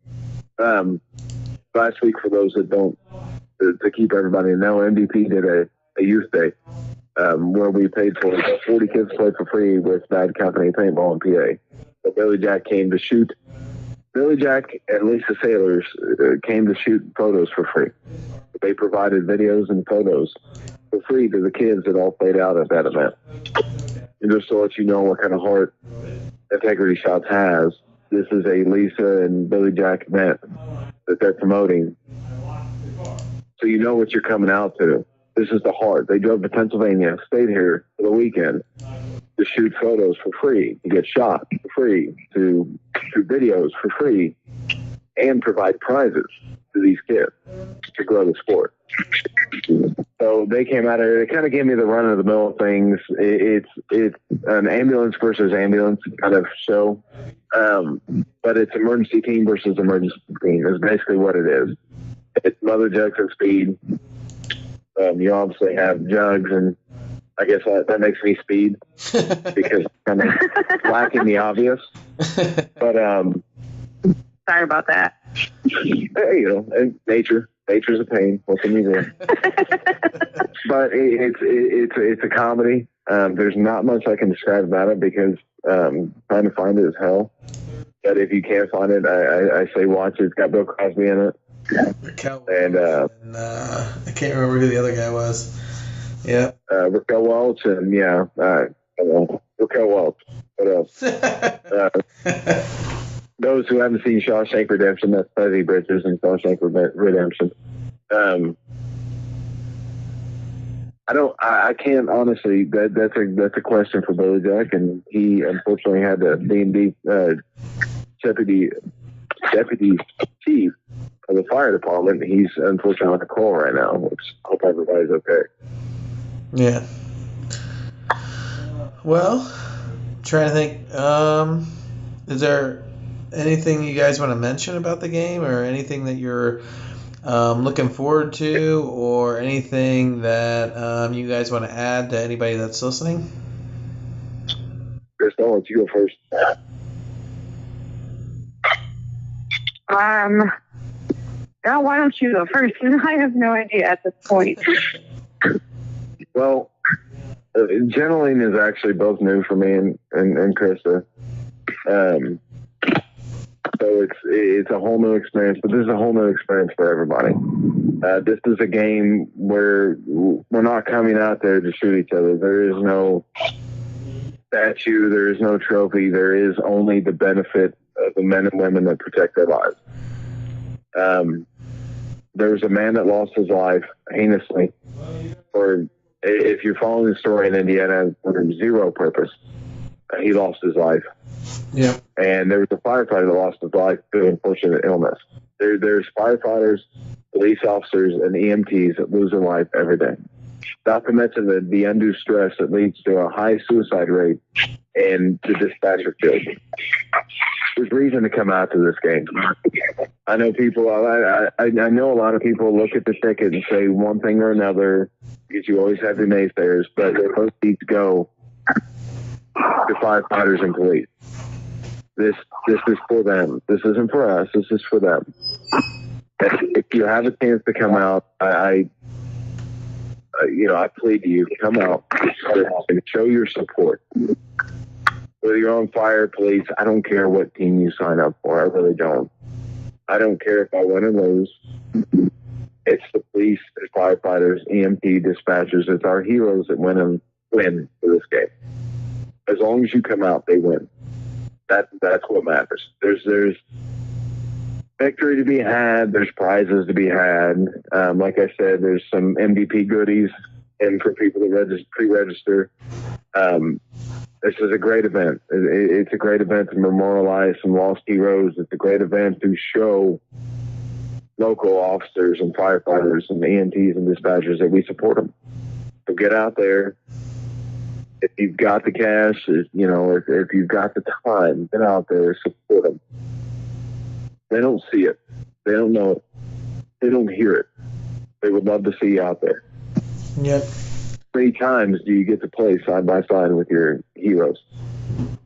Last week, for those that don't, to keep everybody in know, MVP did a youth day where we paid for 40 kids to play for free with Bad Company Paintball in PA. So Billy Jack came to shoot. Billy Jack and Lisa Sailors came to shoot photos for free. They provided videos and photos for free to the kids that all played out at that event. And just to let you know what kind of heart Integrity Shots has, this is a Lisa and Billy Jack event that they're promoting. So you know what you're coming out to. This is the heart. They drove to Pennsylvania, stayed here for the weekend to shoot photos for free, to get shot for free, to shoot videos for free, and provide prizes. to these kids to grow the sport. So they came out of it. They kind of gave me the run of the mill things. It's an ambulance versus ambulance kind of show, but it's emergency team versus emergency team is basically what it is. It's mother jugs and speed. You obviously have jugs, and I guess that makes me speed because I'm lacking the obvious. But sorry about that. Nature's a pain. What can you do? But it's a comedy. There's not much I can describe about it because trying to find it is hell. But if you can't find it, I say watch it. It's got Bill Cosby in it. And I can't remember who the other guy was. Yeah. Raquel Welch and Raquel Welch. What else? Those who haven't seen Shawshank Redemption, that's Fuzzy Bridges and Shawshank Redemption. I can't honestly. That's a question for Billy Jack, and he unfortunately had the D&D deputy chief of the fire department. He's unfortunately on the call right now, which I hope everybody's okay. Yeah. Well, trying to think. Is there anything you guys want to mention about the game, or anything that you're looking forward to, or anything that you guys want to add to anybody that's listening? Chris, I'll let you go first. Now, why don't you go first? I have no idea at this point. Well, Gentling is actually both new for me and Krista. So it's a whole new experience, but this is a whole new experience for everybody. This is a game where we're not coming out there to shoot each other. There is no statue. There is no trophy. There is only the benefit of the men and women that protect their lives. There was a man that lost his life heinously, or if you're following the story in Indiana, for zero purpose. He lost his life. Yeah. And there was a firefighter that lost his life due to unfortunate illness. There's firefighters, police officers, and EMTs that lose their life every day. Not to mention the undue stress that leads to a high suicide rate and the dispatcher killed. There's reason to come out to this game. I know people. I know a lot of people look at the ticket and say one thing or another because you always have the naysayers, but the proceeds go to firefighters and police. This is for them. This isn't for us. This is for them. If you have a chance to come out, I plead to you, come out and show your support. Whether you're on fire, police, I don't care what team you sign up for. I really don't. I don't care if I win or lose. It's the police, the firefighters, EMT, dispatchers. It's our heroes that win for this game. As long as you come out, they win. That's what matters. There's victory to be had. There's prizes to be had. Like I said, there's some MVP goodies and for people to pre-register. This is a great event. It's a great event to memorialize some lost heroes. It's a great event to show local officers and firefighters and EMTs and dispatchers that we support them. So get out there. If you've got the cash, if you've got the time, get out there, support them. They don't see it. They don't know it. They don't hear it. They would love to see you out there. Yep. How many times do you get to play side by side with your heroes?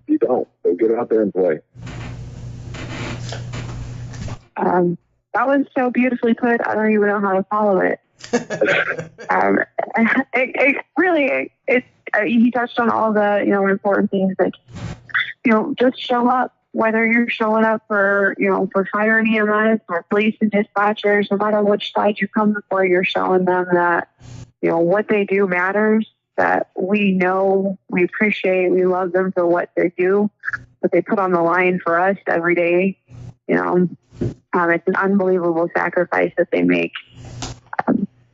You don't. So get out there and play. That was so beautifully put. I don't even know how to follow it. He touched on all the important things, like just show up. Whether you're showing up for fire and EMS or police and dispatchers, no matter which side you come before, you're showing them that what they do matters. That we know, we appreciate, we love them for what they do, what they put on the line for us every day. It's an unbelievable sacrifice that they make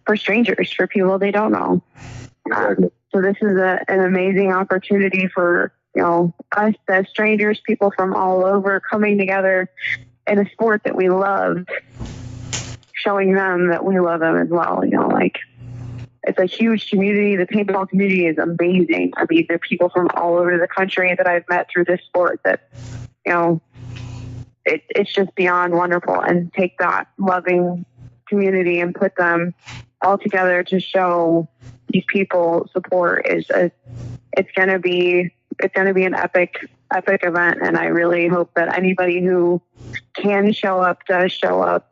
for strangers, for people they don't know. So this is an amazing opportunity for us as strangers, people from all over coming together in a sport that we love showing them that we love them as well. You know, like, it's a huge community. The paintball community is amazing. I mean, there are people from all over the country that I've met through this sport that, you know, it's just beyond wonderful. And take that loving community and put them all together to show these people support it's going to be an epic event. And I really hope that anybody who can show up does show up,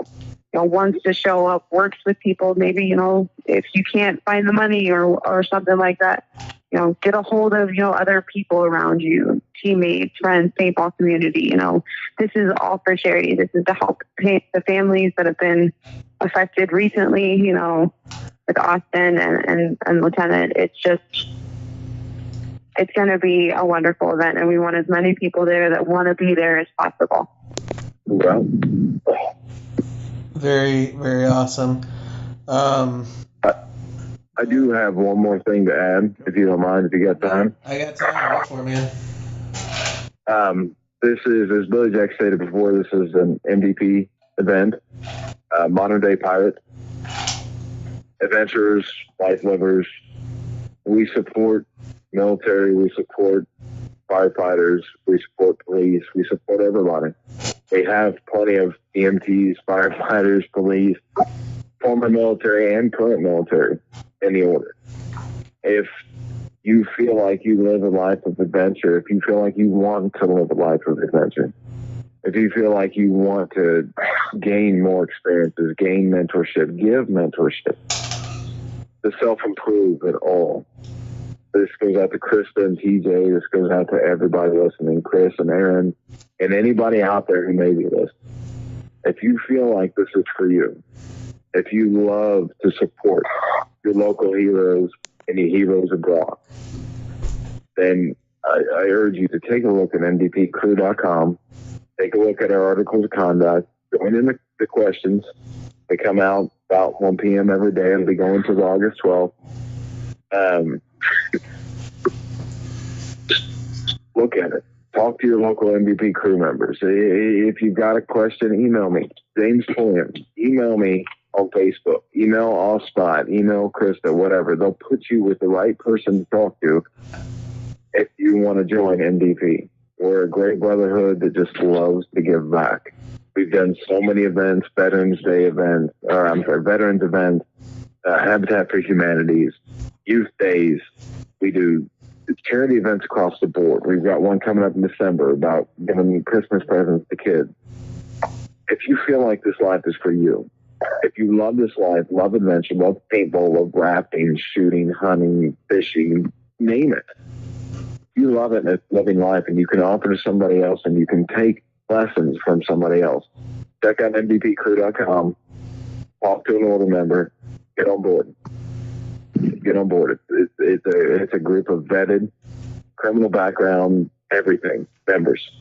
you know, wants to show up, works with people. Maybe, you know, if you can't find the money or something like that, you know, get a hold of, you know, other people around you, teammates, friends, paintball community. You know, this is all for charity. This is to help the families that have been affected recently, you know, with Austin and Lieutenant. It's going to be a wonderful event, and we want as many people there that want to be there as possible. Well, very, very awesome. I do have one more thing to add, if you don't mind, if you got time. I got time. Go for it, man. This is, as Billy Jack stated before, this is an MVP event. Modern day pirates, adventurers, life livers. We support military, we support firefighters, we support police, we support everybody. We have plenty of EMTs, firefighters, police, former military and current military in the order. If you feel like you live a life of adventure, if you feel like you want to live a life of adventure, if you feel like you want to gain more experiences, gain mentorship, give mentorship, to self-improve at all. This goes out to Krista and TJ. This goes out to everybody listening, Chris and Aaron, and anybody out there who may be listening. If you feel like this is for you, if you love to support your local heroes and your heroes abroad, then I urge you to take a look at mdpcrew.com. Take a look at our articles of conduct. Join in the questions. They come out about 1 p.m. every day. It'll be going to August 12th. Look at it. Talk to your local MVP crew members. If you've got a question, email me. James Pulliam. Email me on Facebook. Email Allspot. Email Krista, whatever. They'll put you with the right person to talk to if you want to join MVP. We're a great brotherhood that just loves to give back. We've done so many events, Veterans Day events, Veterans events, Habitat for Humanities, Youth Days. We do charity events across the board. We've got one coming up in December about giving Christmas presents to kids. If you feel like this life is for you, if you love this life, love adventure, love paintball, love rafting, shooting, hunting, fishing, name it. You love it and it's living life, and you can offer to somebody else, and you can take lessons from somebody else. Check out mdpcrew.com. Talk to an order member. Get on board. Get on board. It's a group of vetted, criminal background, everything members.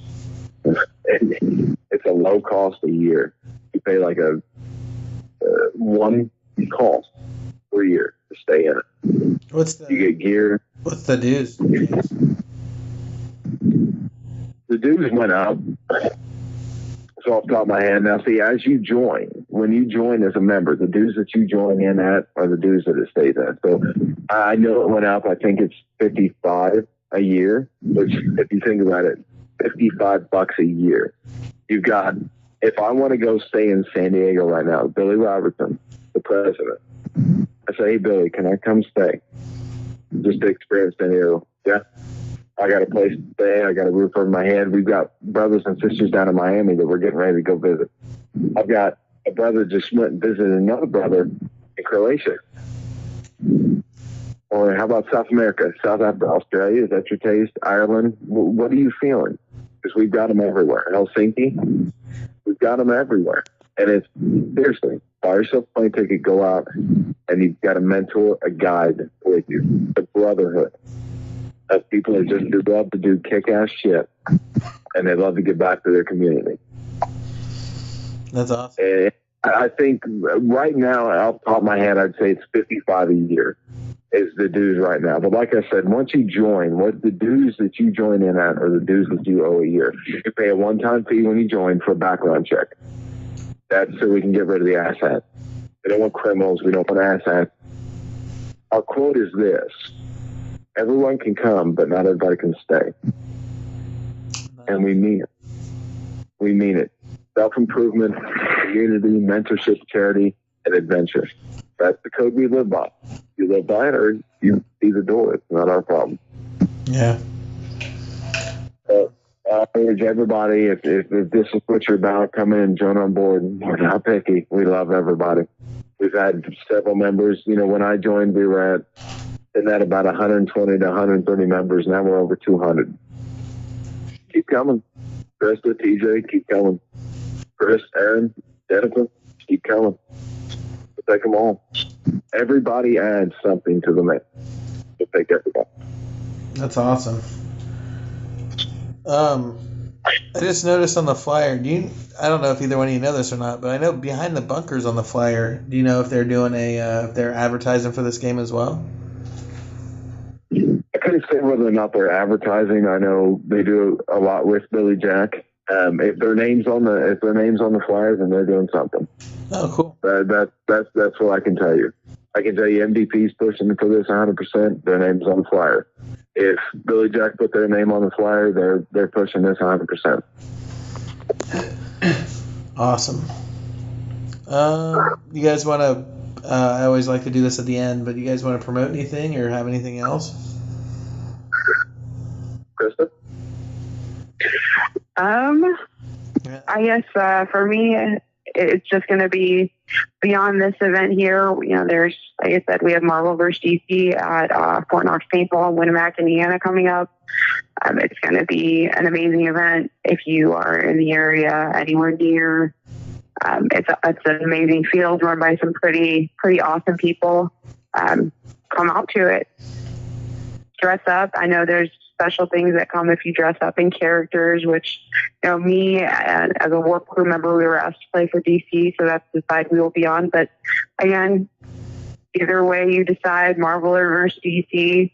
It's a low cost a year. You pay like a one cost per year to stay in it. You get gear. What's the dues? The dues went up. So off the top of my head. Now, see, as you join, when you join as a member, the dues that you join in at are the dues that it stays at. So I know it went up. I think it's $55 a year, which, if you think about it, $55 a year. You've got, if I want to go stay in San Diego right now, Billy Robertson, the president, I say, hey, Billy, can I come stay? Just to experience San Diego. Yeah. I got a place to stay. I got a roof over my head. We've got brothers and sisters down in Miami that we're getting ready to go visit. I've got a brother just went and visited another brother in Croatia. Or how about South America? South Africa, Australia, is that your taste? Ireland? What are you feeling? Because we've got them everywhere. Helsinki? We've got them everywhere. And it's, seriously, buy yourself a plane ticket, go out, and you've got a mentor, a guide with you. A brotherhood of people that just love to do kick-ass shit, and they love to give back to their community. That's awesome. And I think right now, off the top of my head, I'd say it's $55 a year is the dues right now. But like I said, once you join, what the dues that you join in at are the dues that you owe a year. You pay a one-time fee when you join for a background check. That's so we can get rid of the asshat. We don't want criminals. We don't want assassins. Our quote is this: everyone can come, but not everybody can stay. And we mean it. We mean it. Self-improvement, community, mentorship, charity, and adventure. That's the code we live by. You live by it or you see the door. It's not our problem. Yeah. I urge everybody, if this is what you're about, come in and join on board. We're not picky. We love everybody. We've had several members. You know, when I joined, we were at about 120 to 130 members. Now we're over 200. Keep coming. Krista, TJ, keep coming. Chris, Aaron, Jennifer, keep coming. We'll take them all. Everybody adds something to the mix. We'll take everybody. That's awesome. I just noticed on the flyer, I don't know if either one of you know this or not, but I know behind the bunkers on the flyer, do you know if they're doing if they're advertising for this game as well? I couldn't say whether or not they're advertising. I know they do a lot with Billy Jack. If their name's on the flyer, then they're doing something. Oh, cool. That's what I can tell you. I can tell you MDP's pushing for this 100%. Their name's on the flyer. If Billy Jack put their name on the flyer, they're pushing this 100%. Awesome. You guys want to? I always like to do this at the end, but you guys want to promote anything or have anything else? Krista? I guess for me, it's just going to be beyond this event here. You know, there's, like I said, we have Marvel vs. DC at Fort Knox Paintball in Winamac, Indiana coming up. It's going to be an amazing event if you are in the area anywhere near. It's an amazing field run by some pretty awesome people. Come out to it. Dress up. I know there's special things that come if you dress up in characters, which, you know, me and as a Warp Crew member, we were asked to play for DC, so that's the side we will be on. But again, either way you decide, Marvel or versus DC,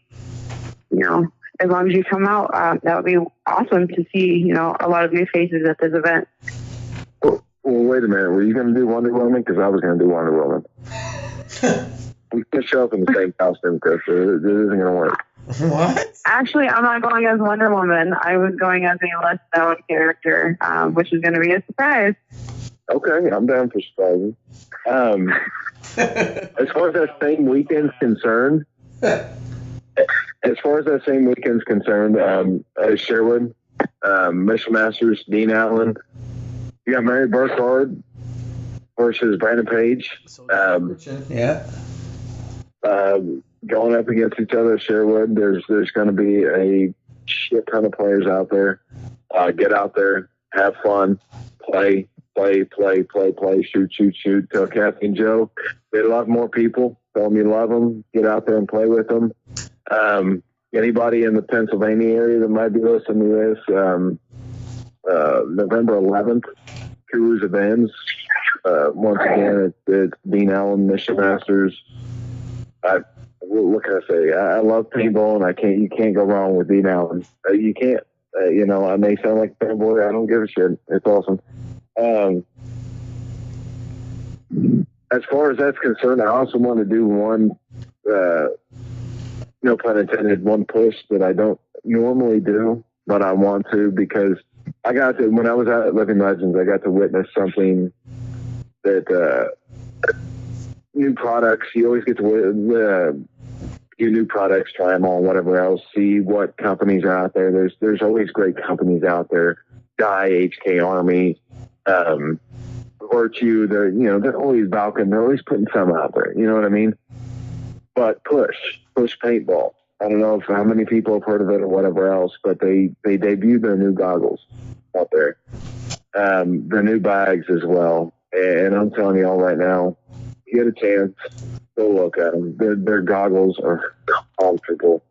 you know, as long as you come out, that would be awesome to see, you know, a lot of new faces at this event. Well, wait a minute. Were you going to do Wonder Woman? Because I was going to do Wonder Woman. We can't show up in the same costume, Chris. It isn't going to work. What? Actually, I'm not going as Wonder Woman. I was going as a less known character, which is going to be a surprise. Okay, I'm down for surprises. As far as that same weekend's concerned, Sherwood, Mission Masters, Dean Allen, you got Mary Burkhardt versus Brandon Page. Yeah. Going up against each other at Sherwood, there's going to be a shit ton of players out there. Get out there, have fun, play, shoot. Tell Kathy and Joe they love more people. Tell them you love them. Get out there and play with them. Anybody in the Pennsylvania area that might be listening to this, November 11th, Cruise Events. Once again, it's Dean Allen, Mission Masters. What can I say? I love paintball, and you can't go wrong with Dean Allen. You can't. You know, I may sound like a fanboy. I don't give a shit. It's awesome. As far as that's concerned, I also want to do one, no pun intended, one push that I don't normally do, but I want to because I got to, when I was out at Living Legends, I got to witness something that new products, you always get to do new products, try them on, whatever else, see what companies are out there. There's always great companies out there. Dye, HK Army, Virtue, they're always balking. They're always putting some out there. You know what I mean? But Push Paintball. I don't know how many people have heard of it or whatever else, but they debuted their new goggles out there. Their new bags as well. And I'm telling you all right now, you get a chance, go look at them. Their goggles are comfortable,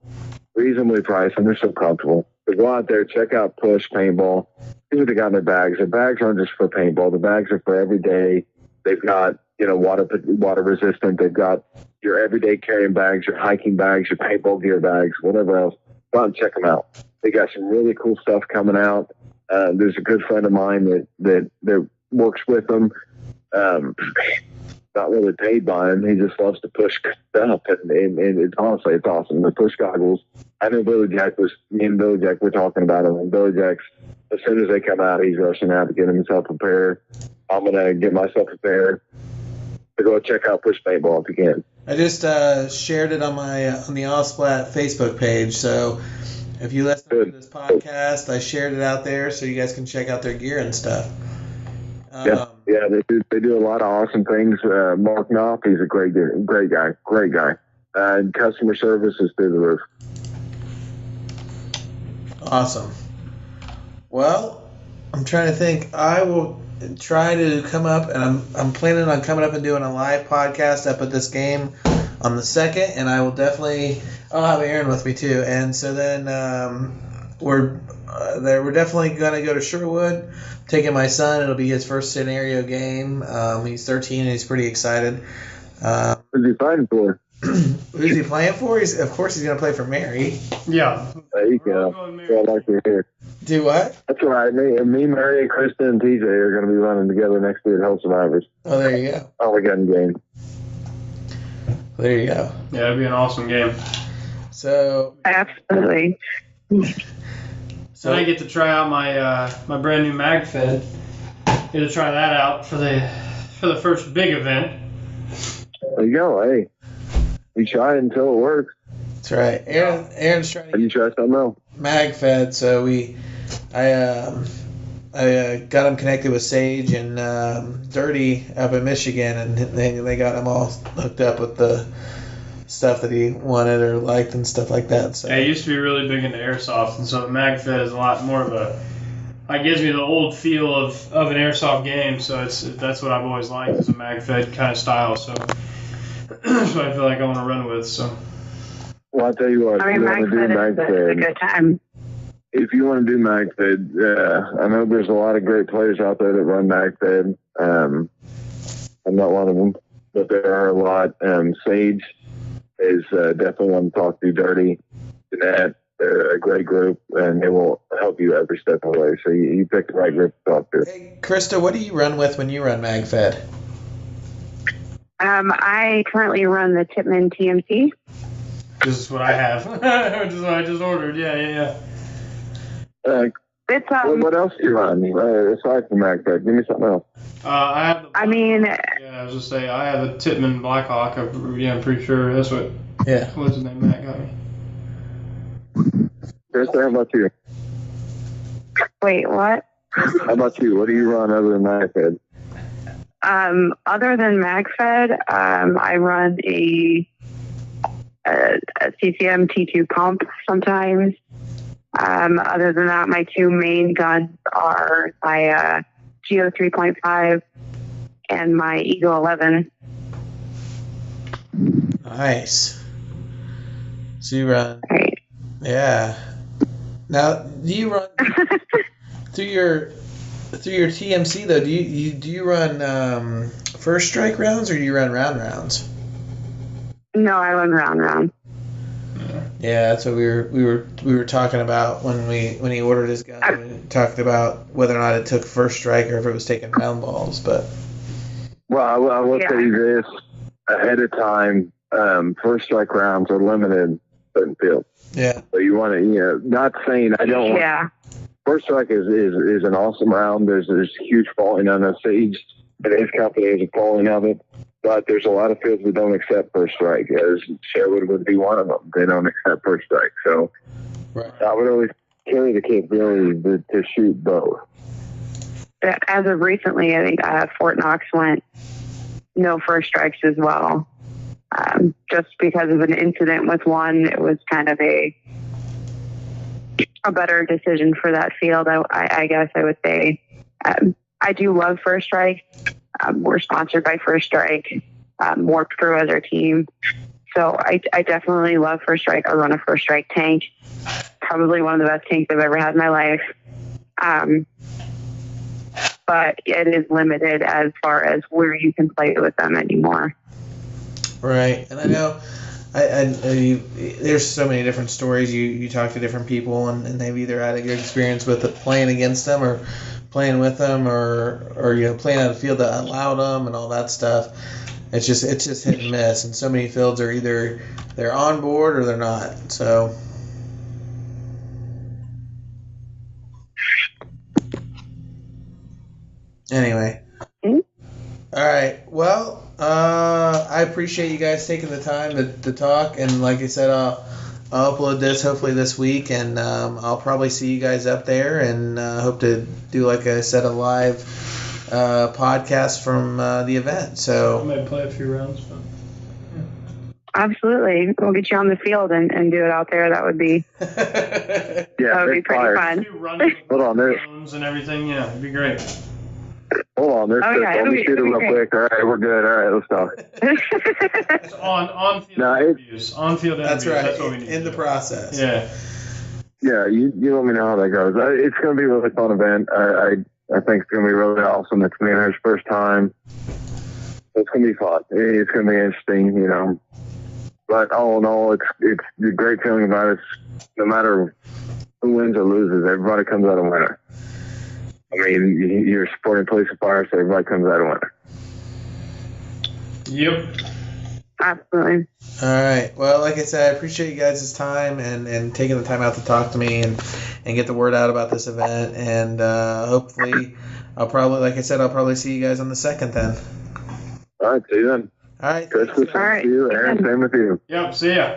reasonably priced, and they're so comfortable. So go out there, check out Push Paintball. See what they got in their bags. Their bags aren't just for paintball. The bags are for every day. They've got, water resistant. They've got your everyday carrying bags, your hiking bags, your paintball gear bags, whatever else. Go out and check them out. They got some really cool stuff coming out. There's a good friend of mine that works with them. not really paid by him. He just loves to push stuff, and it's honestly, it's awesome. The push goggles. I know me and Billy Jack were talking about them, and Billy Jack's, as soon as they come out, he's rushing out to get himself a pair. I'm going to get myself a pair to go check out Push Paintball if you can. I just shared it on the All Splat Facebook page, so if you listen to this podcast, I shared it out there so you guys can check out their gear and stuff. Yeah, they do a lot of awesome things. Mark Knopf, he's a great guy. And customer service is through the roof. Awesome. Well, I'm trying to think. I will try to come up, and I'm planning on coming up and doing a live podcast up at this game on the 2nd, and I'll have Aaron with me too. And so then we're definitely going to go to Sherwood. Taking my son. It'll be his first scenario game. He's 13 and he's pretty excited. Who's he playing for? Who's he playing for? Of course he's going to play for Mary. Yeah. There you go. I'd like to hear. Do what? That's right. Me, Mary, Kristen, and TJ are going to be running together next year at Hell Survivors. Oh, there you go. Gun game. There you go. Yeah, it'd be an awesome game. So Absolutely. So I get to try out my brand new mag fed. Get to try that out for the first big event. There you go. Hey, we try it until it works. that's right. Aaron's trying to You try something else? mag fed, so I got him connected with Sage and Dirty up in Michigan, and they got him all hooked up with the stuff that he wanted or liked and stuff like that. So I used to be really big into airsoft, and so MagFed is a lot more of it gives me the old feel of an airsoft game. So that's what I've always liked, is a MagFed kind of style. So that's what I feel like I want to run with. So. Well, I'll tell you what. I mean, MagFed is a good time. If you want to do MagFed, I know there's a lot of great players out there that run MagFed. I'm not one of them, but there are a lot. Sage is definitely one to talk to. Dirty, Jeanette, they're a great group, and they will help you every step of the way. So you pick the right group to talk to. Hey, Krista, what do you run with when you run MagFed? I currently run the Tipman TMC. This is what I have. Which is what I just ordered. Yeah. It's what else do you run aside from MagFed? Give me something else. I have. I mean. Yeah, I was just saying I have a Tipman Blackhawk. I'm pretty sure that's what. Yeah. What's his name? Matt got me. Krista, how about you? Wait, what? How about you? What do you run other than MagFed? Other than MagFed, I run a CCM T2 pump sometimes. Other than that, my two main guns are my Geo 3.5 and my Eagle 11. Nice. So you run. Right. Yeah. Now, do you run through your TMC though? Do you run first strike rounds or do you run rounds? No, I run round. Yeah, that's what we were talking about when he ordered his gun. We talked about whether or not it took first strike or if it was taking round balls. But well, I will tell you this ahead of time: first strike rounds are limited certain fields. Yeah. So you want to, not saying I don't. Yeah. First strike is an awesome round. There's huge falling on the Sage and his company is a falling of it. But there's a lot of fields that don't accept first strike, as Sherwood would be one of them. They don't accept first strike. So right. I would always carry the capability to shoot both. As of recently, I think Fort Knox went no first strikes as well. Just because of an incident with one, it was kind of a better decision for that field, I guess I would say. I do love first strike. We're sponsored by First Strike. Warp Crew as our team. So I definitely love First Strike. I run a First Strike tank. Probably one of the best tanks I've ever had in my life. But it is limited as far as where you can play with them anymore. Right. And I know there's so many different stories. You talk to different people and they've either had a good experience with playing against them or playing with them or playing on a field that allowed them and all that stuff. it's just hit and miss, and so many fields are either they're on board or they're not. So. Anyway. All right. Well, I appreciate you guys taking the time to talk, and like I said, I'll upload this hopefully this week, and I'll probably see you guys up there, and hope to do, like I said, a live podcast from the event. So I might play a few rounds, but yeah. Absolutely, we'll get you on the field and do it out there. That would be Yeah, that would be pretty fun. Hold on, there's And everything, yeah, it'd be great. hold on, there's let me shoot it real quick. All right, we're good. All right, let's talk. It's on field interviews. On field interviews. That's right. That's what we need in to the do. process. Yeah. Yeah, you let me know how that goes. It's going to be a really fun event. I think it's going to be really awesome. It's going to be our first time. It's going to be fun. It's going to be interesting, you know. But all in all, it's the great feeling about it. No matter who wins or loses, everybody comes out a winner. I mean, you're supporting police and fire, so everybody comes out a winner. Yep. Absolutely. All right. Well, like I said, I appreciate you guys' time and taking the time out to talk to me and get the word out about this event. And hopefully, I'll probably see you guys on the 2nd then. All right, see you then. All right. Chris, All right. see you. Aaron, same with you. Yep. See ya.